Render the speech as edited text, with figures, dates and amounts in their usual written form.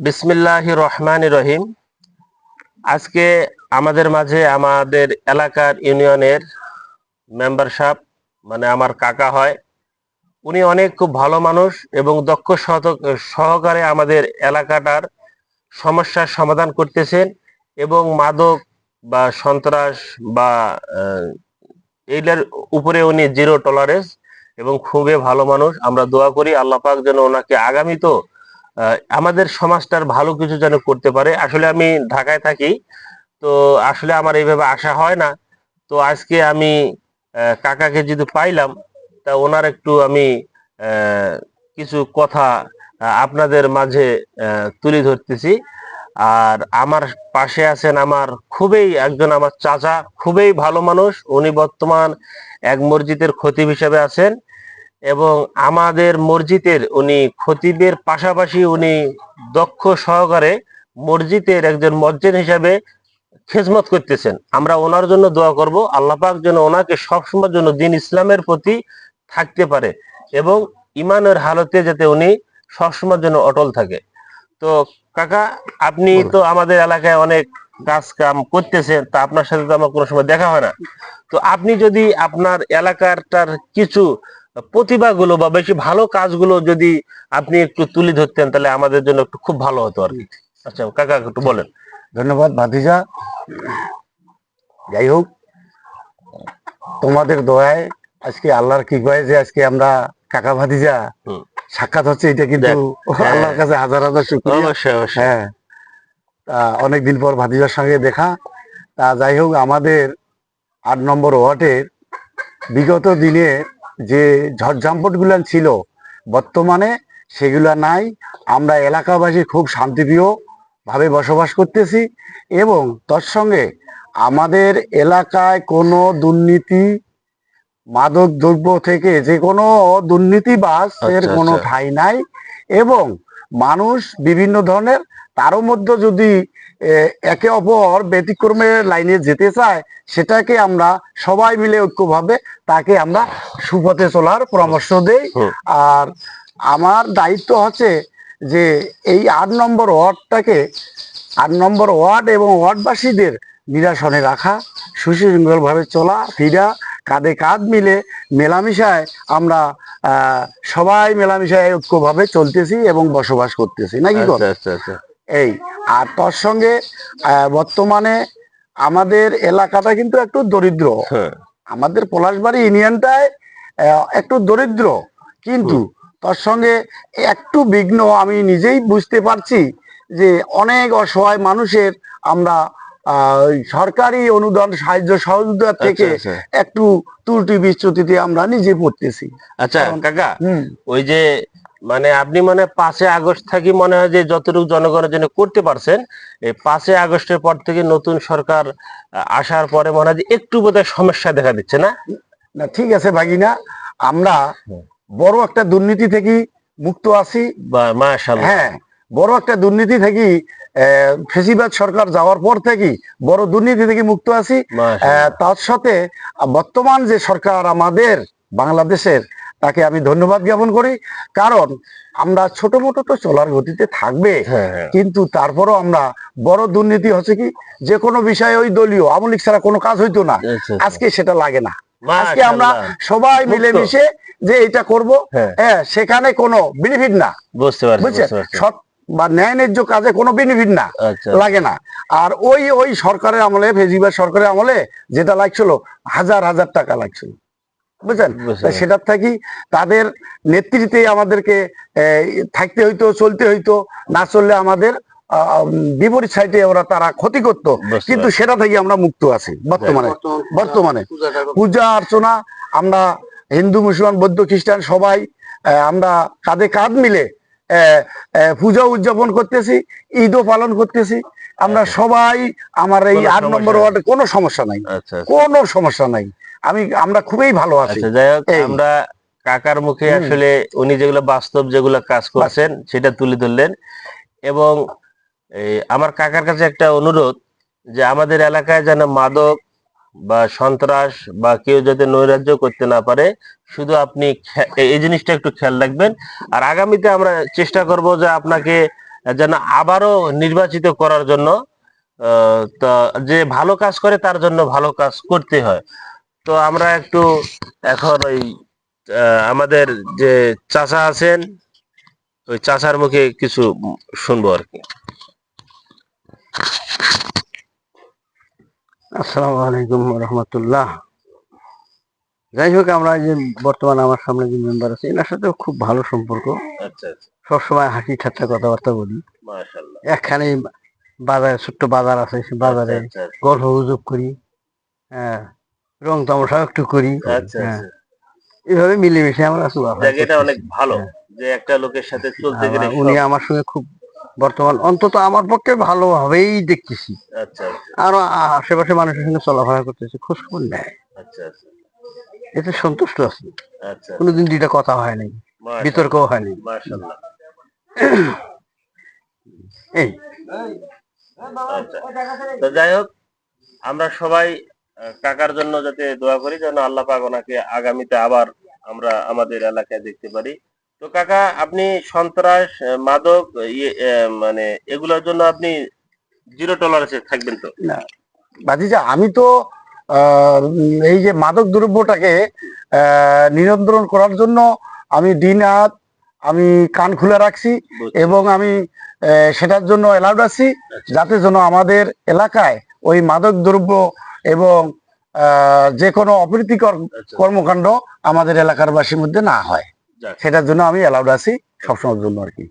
বিসমিল্লাহির রহমানির রহিম। আজকে আমাদের মাঝে আমাদের এলাকার ইউনিয়নের মেম্বার সাহেব, মানে আমার কাকা হয়, উনি অনেক খুব ভালো মানুষ এবং দক্ষ সহকারে আমাদের এলাকাটার সমস্যার সমাধান করতেছেন এবং মাদক বা সন্ত্রাস বা এইটার উপরে উনি জিরো টলারেন্স এবং খুবই ভালো মানুষ। আমরা দোয়া করি আল্লাহ পাক যেন ওনাকে আগামী তো আমাদের সমাজটার ভালো কিছু যেন করতে পারে। আসলে আমি ঢাকায় থাকি, তো আসলে আমার এইভাবে আসা হয় না। তো আজকে আমি কাকাকে যদি পাইলাম, তা ওনার একটু আমি আহ, কিছু কথা আপনাদের মাঝে তুলে ধরতেছি। আর আমার পাশে আছেন আমার একজন আমার চাচা, খুবই ভালো মানুষ। উনি বর্তমান এক মসজিদের খতিব হিসেবে আছেন এবং আমাদের মসজিদের উনি খতিবের পাশাপাশি উনি দক্ষ সহকারে মসজিদের একজন মুয়াজ্জিন হিসাবে খেদমত করতেছেন। আমরা ওনার জন্য দোয়া করব, আল্লাহ পাক যেন ওনাকে সবসময়ের জন্য দ্বীন ইসলামের প্রতি থাকতে পারে এবং ইমানের হালতে যাতে উনি সবসময়ের জন্য অটল থাকে। তো কাকা, আপনি তো আমাদের এলাকায় অনেক কাজ কাম করতেছেন, তা আপনার সাথে তো আমার কোনো সময় দেখা হয় না। তো আপনি যদি আপনার এলাকারটার কিছু প্রতিভাগুলো বা বেশি ভালো কাজগুলো যদি আপনি একটু তুলে ধরতেন, তাহলে আমাদের জন্য একটু খুব ভালো হতো আর কি। আচ্ছা কাকা, একটু বলেন। ধন্যবাদ ভাতিজা। যাই হোক, তোমাদের দয়ায় আজকে আল্লাহর কৃপায় যে আজকে আমরা কাকা ভাতিজা সাক্ষাৎ হচ্ছে, এটা কিন্তু আল্লাহর কাছে হাজার হাজার শুকরিয়া। অবশ্যই অবশ্যই। হ্যাঁ, অনেকদিন পর ভাতিজার সঙ্গে দেখা। তা যাই হোক, আমাদের 8 নম্বর ওয়ার্ডের বিগত দিনে যে ঝড়ঝাম্পট গুলা ছিল, বর্তমানে সেগুলা নাই। আমরা এলাকাবাসী খুব শান্তিপ্রিয় ভাবে বসবাস করতেছি এবং তার সঙ্গে আমাদের এলাকায় কোনো দুর্নীতি, মাদক দ্রব্য থেকে যে কোনো দুর্নীতিবাজ এর কোনো ঠাঁই নাই এবং মানুষ বিভিন্ন ধরনের, তারও মধ্যে যদি একে অপর ব্যতিক্রমের লাইনে যেতে চায়, সেটাকে আমরা সবাই মিলে ঐক্যভাবে তাকে আমরা সুপথে চলার পরামর্শ দেই। আর আমার দায়িত্ব হচ্ছে যে এই 8 নম্বর ওয়ার্ডটাকে, 8 নম্বর ওয়ার্ড এবং ওয়ার্ডবাসীদের নিরাসনে রাখা, সুশৃঙ্খলভাবে চলা ফিরা, কাঁধে কাঁধ মিলে মেলামেশায় আমরা সবাই মেলামেশায় ঐক্যভাবে চলতেছি এবং বসবাস করতেছি নাকি? এই আর তার সঙ্গে বর্তমানে আমাদের এলাকাটা কিন্তু একটু দরিদ্র। আমাদের পলাশবাড়ি ইউনিয়নটায় একটু দরিদ্র, কিন্তু তার সঙ্গে একটু বিঘ্ন আমি নিজেই বুঝতে পারছি যে অনেক অসহায় মানুষের আমরা সরকারি অনুদান, সাহায্য সহযোগিতা থেকে একটু ত্রুটি বিচ্যুতিতে আমরা নিজে পড়তেছি। আচ্ছা কাকা, ওই যে মানে আপনি মানে 5 আগস্ট থেকে মনে হয় যে যতটুকু জনগণের জন্য করতে পারছেন, এই 5 আগস্টের পর থেকে নতুন সরকার আসার পরে মনে হয় যে একটু বোধহয় সমস্যা দেখা দিচ্ছে না? না, ঠিক আছে ভাগিনা, আমরা বড় একটা দুর্নীতি থেকে মুক্ত আছি। মাশাআল্লাহ। হ্যাঁ, বড় একটা দুর্নীতি থেকে, ফেসিবাদ সরকার যাওয়ার পর থেকে বড় দুর্নীতি থেকে মুক্ত আছি। তার সাথে বর্তমান যে সরকার আমাদের বাংলাদেশের, তাকে আমি ধন্যবাদ জ্ঞাপন করি। কারণ আমরা ছোট মোটো তো চলার গতিতে থাকবে, কিন্তু তারপরও আমরা বড় দুর্নীতি হচ্ছে কি, যে কোনো বিষয়ে ওই দলীয় আওয়ামী লীগ ছাড়া কোনো কাজ হইতো না, আজকে সেটা লাগে না। আজকে আমরা সবাই মিলেমিশে যে এটা করব, হ্যাঁ, সেখানে কোনো বেনিফিট না, বুঝছেন, সৎ বা ন্যায় ন্যায্য কাজে কোনো বেনিফিট না, লাগে না। আর ওই সরকারের আমলে, ফেজিবাদ সরকারের আমলে যেটা লাগছিল, হাজার হাজার টাকা লাগছিল, বুঝছেন। সেটার থাকি তাদের নেতৃত্বে আমাদেরকে থাকতে হইতো, চলতে হইতো, না চললে আমাদের বিপরীত সাইডে ওরা তারা ক্ষতি করতো, কিন্তু সেটা থেকে আমরা মুক্ত আছি বর্তমানে পূজা অর্চনা আমরা হিন্দু, মুসলমান, বৌদ্ধ, খ্রিস্টান সবাই আমরা কাঁধে কাঁধ মিলে পূজা উদযাপন করতেছি, ঈদও পালন করতেছি আমরা সবাই। আমার এই 8 নম্বর ওয়ার্ডে কোনো সমস্যা নাই, কোনো সমস্যা নাই। আমরা খুবই ভালো আছি। যাই হোক, আমরা কাকার মুখে আসলে উনি যেগুলো বাস্তব যেগুলো কাজ করছেন সেটা তুলে ধরলেন। এবং আমার কাকার কাছে একটা অনুরোধ, যে আমাদের এলাকায় যেন মাদক বা সন্ত্রাস বা কেউ যাতে নৈরাজ্য করতে না পারে, শুধু আপনি এই জিনিসটা একটু খেয়াল রাখবেন। আর আগামীতে আমরা চেষ্টা করব যে আপনাকে যেন আবারও নির্বাচিত করার জন্য তা যে ভালো কাজ করে তার জন্য ভালো কাজ করতে হয়। তো আমরা একটু এখন ওই আমাদের যে চাচা আছেন ওই চাচার মুখে কিছু শুনবো আর কি। আসসালামু আলাইকুম রহমতুল্লাহ। যাই হোক, আমরা যে বর্তমানে আমার সামনে যে মেম্বার আছে এনার সাথে খুব ভালো সম্পর্ক। আচ্ছা আচ্ছা, সবসময় হাসি ঠাট্টা কথাবার্তা বলি। মাশাআল্লাহ। একখানে বাজারে, ছোট্ট বাজার আছে, সে বাজারে আচ্ছা আচ্ছা গল্প গুজব করি, হ্যাঁ, রং তামাশা একটু করি, আচ্ছা হ্যাঁ, আচ্ছা, এভাবে মিলেমিশে আমরা চলাফেরা যাক এটা অনেক করতেছি। ভালো হ্যাঁ। যে একটা লোকের সাথে চলতে গেলে উনি সব। আমার সঙ্গে খুব বর্তমান অন্তত আমার পক্ষে ভালোভাবেই দেখতেছি। আচ্ছা আচ্ছা আরো আশেপাশে মানুষের সঙ্গে চলাফেরা করতেছি, খোঁজ খবর নেয়, আচ্ছা আচ্ছা এতে সন্তুষ্ট আছি। আচ্ছা, কোনোদিন দুইটা কথা হয় নাই, বিতর্কও হয়নি। মাশাআল্লাহ। এই আচ্ছা, তো যাই হোক আমরা সবাই কাকার জন্য যাতে দোয়া করি যেন আল্লাহ পাক ওনাকে আগামীতে আবার আমরা আমাদের এলাকায় দেখতে পারি। তো কাকা আপনি সন্ত্রাস মাদক মানে এগুলোর জন্য আপনি জিরো টলারেন্সে থাকবেন তো? না ভাতিজা, আমি তো এই যে মাদক দ্রব্যটাকে নিয়ন্ত্রণ করার জন্য আমি দিন রাত আমি কান খুলে রাখছি এবং আমি সেটার জন্য অ্যালাউড আছি, যাতে যেন আমাদের এলাকায় ওই মাদক দ্রব্য এবং যে কোনো অপ্রীতিকর কর্মকাণ্ড আমাদের এলাকার বাসীর মধ্যে না হয়, যাক, সেটার জন্য আমি অ্যালাউড আছি সবসময়ের জন্য আর কি।